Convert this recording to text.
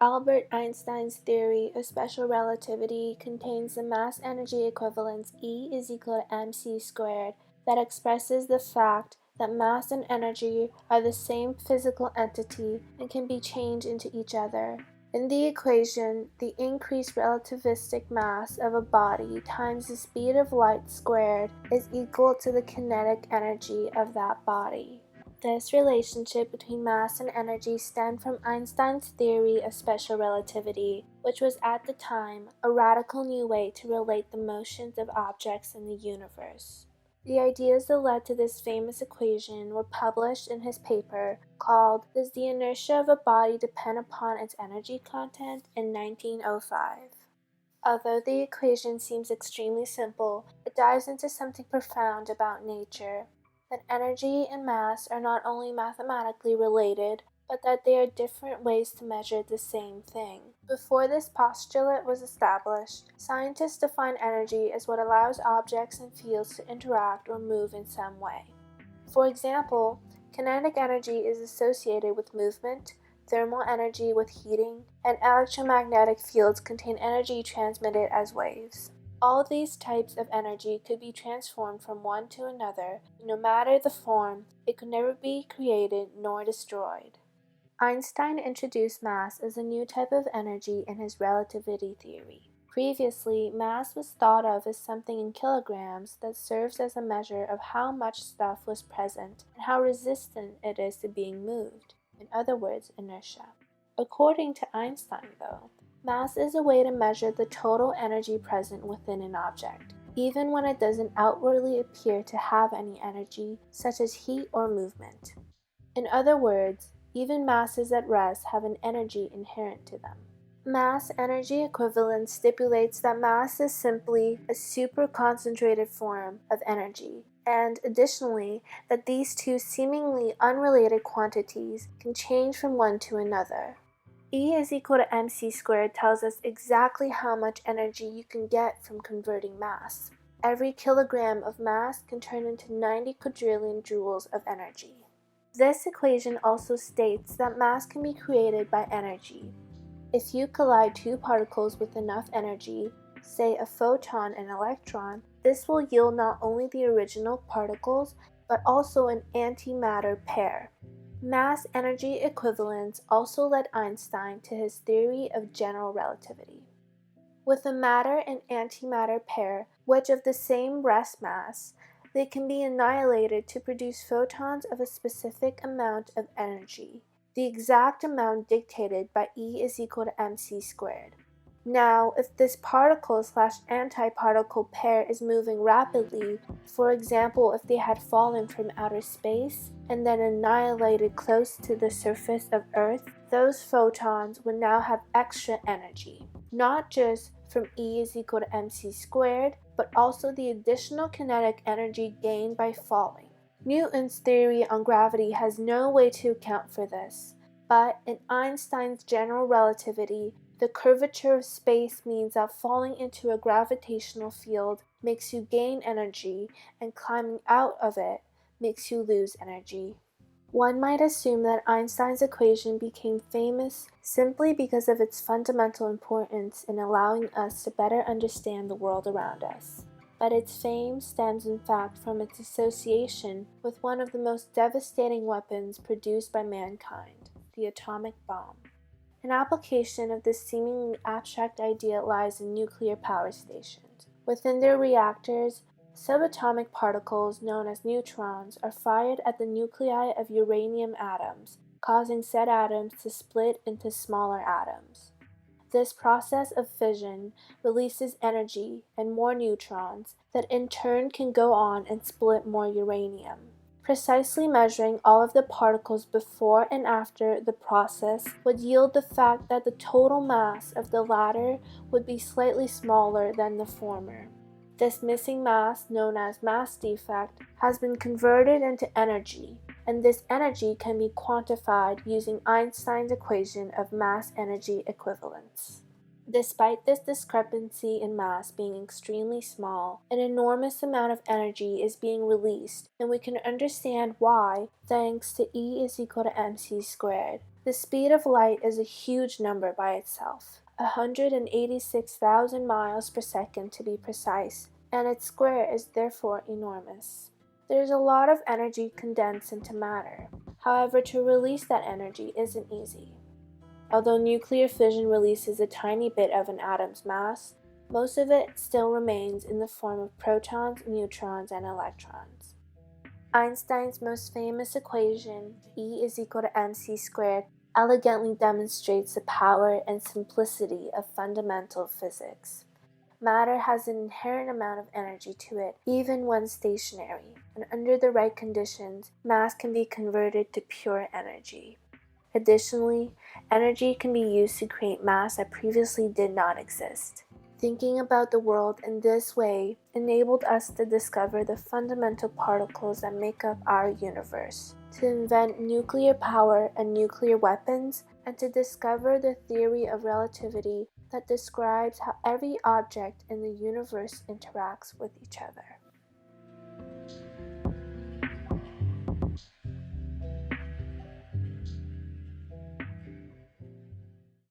Albert Einstein's theory of special relativity contains the mass-energy equivalence E is equal to mc squared that expresses the fact that mass and energy are the same physical entity and can be changed into each other. In the equation, the increased relativistic mass of a body times the speed of light squared is equal to the kinetic energy of that body. This relationship between mass and energy stemmed from Einstein's theory of special relativity, which was at the time a radical new way to relate the motions of objects in the universe. The ideas that led to this famous equation were published in his paper called Does the Inertia of a Body Depend Upon Its Energy Content in 1905. Although the equation seems extremely simple, it dives into something profound about nature, that energy and mass are not only mathematically related, but that they are different ways to measure the same thing. Before this postulate was established, scientists define energy as what allows objects and fields to interact or move in some way. For example, kinetic energy is associated with movement, thermal energy with heating, and electromagnetic fields contain energy transmitted as waves. All these types of energy could be transformed from one to another, and no matter the form, it could never be created nor destroyed. Einstein introduced mass as a new type of energy in his relativity theory. Previously, mass was thought of as something in kilograms that serves as a measure of how much stuff was present and how resistant it is to being moved. In other words, inertia. According to Einstein, though, mass is a way to measure the total energy present within an object, even when it doesn't outwardly appear to have any energy, such as heat or movement. In other words, even masses at rest have an energy inherent to them. Mass-energy equivalence stipulates that mass is simply a super-concentrated form of energy, and additionally, that these two seemingly unrelated quantities can change from one to another. E is equal to mc squared tells us exactly how much energy you can get from converting mass. Every kilogram of mass can turn into 90 quadrillion joules of energy. This equation also states that mass can be created by energy. If you collide two particles with enough energy, say a photon and electron, this will yield not only the original particles, but also an antimatter pair. Mass-energy equivalence also led Einstein to his theory of general relativity. With a matter and antimatter pair, which of the same rest mass, they can be annihilated to produce photons of a specific amount of energy, the exact amount dictated by E is equal to mc squared. Now, if this particle/antiparticle pair is moving rapidly, for example if they had fallen from outer space and then annihilated close to the surface of Earth, those photons would now have extra energy, not just from E is equal to mc squared, but also the additional kinetic energy gained by falling. Newton's theory on gravity has no way to account for this, but in Einstein's general relativity, the curvature of space means that falling into a gravitational field makes you gain energy, and climbing out of it makes you lose energy. One might assume that Einstein's equation became famous simply because of its fundamental importance in allowing us to better understand the world around us. But its fame stems in fact from its association with one of the most devastating weapons produced by mankind, the atomic bomb. An application of this seemingly abstract idea lies in nuclear power stations. Within their reactors, subatomic particles known as neutrons are fired at the nuclei of uranium atoms, causing said atoms to split into smaller atoms. This process of fission releases energy and more neutrons that in turn can go on and split more uranium. Precisely measuring all of the particles before and after the process would yield the fact that the total mass of the latter would be slightly smaller than the former. This missing mass, known as mass defect, has been converted into energy, and this energy can be quantified using Einstein's equation of mass-energy equivalence. Despite this discrepancy in mass being extremely small, an enormous amount of energy is being released, and we can understand why thanks to E is equal to mc squared. The speed of light is a huge number by itself, 186,000 miles per second to be precise, and its square is therefore enormous. There's a lot of energy condensed into matter. However, to release that energy isn't easy. Although nuclear fission releases a tiny bit of an atom's mass, most of it still remains in the form of protons, neutrons, and electrons. Einstein's most famous equation, E is equal to mc squared, elegantly demonstrates the power and simplicity of fundamental physics. Matter has an inherent amount of energy to it, even when stationary, and under the right conditions, mass can be converted to pure energy. Additionally, energy can be used to create mass that previously did not exist. Thinking about the world in this way enabled us to discover the fundamental particles that make up our universe, to invent nuclear power and nuclear weapons, and to discover the theory of relativity that describes how every object in the universe interacts with each other.